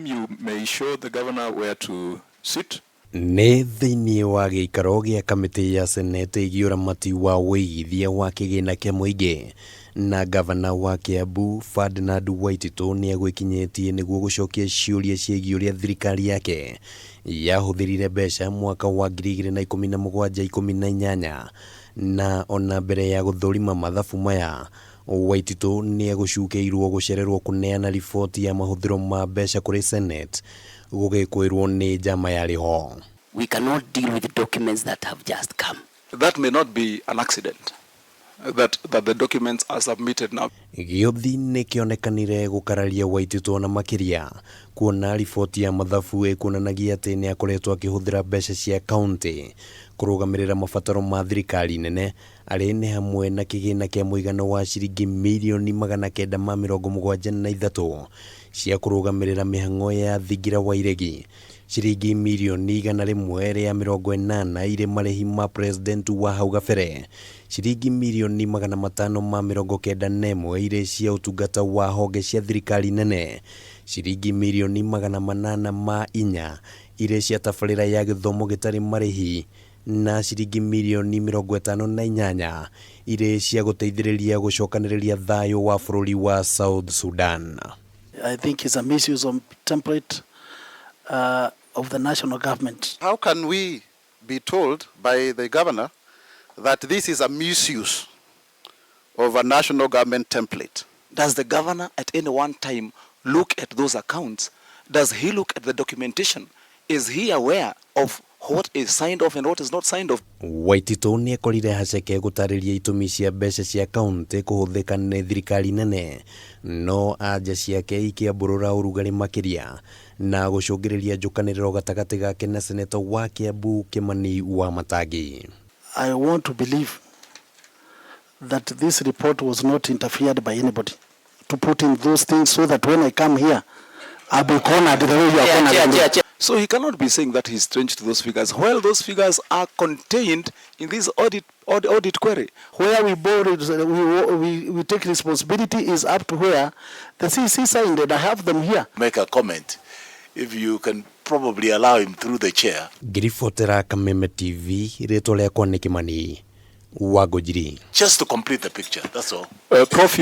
You may show the governor where to sit. Nĩ thĩinĩ wa gĩikaro gĩa kamĩtĩ ya senete ĩgiĩ ũramati wa wĩigithia wa kĩgĩna kĩa mũingĩ, na Ngavana wa Kiambu Ferdinard Waititu nĩ egwĩkinyĩtie nĩguo gũcokia ciũria ciĩgiĩ ũrĩa thirikari yake yahũthĩrire mbeca mwaka wa 2017-18 na ona mbere ya gũthũrima mathabu maya, Waititu nĩ egũcukĩirwo gũcererwo kũneana riboti ya mahuthiro ma mbeca kũrĩ Senate gũgĩkwĩrwo nĩ njama yarĩ ho. We cannot deal with documents that have just come. That may not be an accident that the documents are submitted now. Gĩuthi nĩ kĩonekanire gũkararia Waititu na makiria, kuona riboti ya mathabu ĩkuonanagia atĩ nĩ akoretwo akĩhũthĩra mbeca cia kaunti kurugamirira mabataro ma thirikari nene, arĩ nĩ hamwe na kĩgĩna kĩa mũigano wa ciringi mbirioni 973 cia kurugamirira mĩhang'o ya thingira wa iregi, ciringi milioni 180 irĩ marĩhi ma president wa hau gabere, ciringi milioni 591 irĩ cia ũtungata wa honge cia thirikari nene, ciringi milioni 804 irĩ cia tabarĩra ya gĩthomo gĩtarĩ marĩhi, na ciringi milioni 58 irĩ cia gũteithĩrĩria gũcokanĩrĩria thayũ wa bũrũri wa South Sudan. I think it's a misuse of template of the national government. How can we be told by the governor that this is a misuse of a national government template? Does the governor at any one time look at those accounts? Does he look at the documentation? Is he aware of what is signed off and what is not signed off? Waititu nĩ ekorire haceke gũtarĩria itũmi cia mbeca cia kaunti kũhũthĩka nĩ thirikari nene, no anja ciake ikĩambũrũra ũrugarĩ makiria na gũcũngĩrĩria njũkanĩrĩro gatagatĩ gake na seneta wa Kiambu Kimani wa Matangi. I want to believe that this report was not interfered by anybody to put in those things so that when I come here, I'll be cornered the way you are cornered. So he cannot be saying that he's strange to those figures, while those figures are contained in this audit query. Where we borrowed, we take responsibility is up to where the CC signed it. I have them here. Make a comment, if you can probably allow him through the chair. Ngiribotera Kameme TV, rĩtwa rĩakwa nĩ Kimani wa Ngũnjiri. Just to complete the picture, that's all. Prof.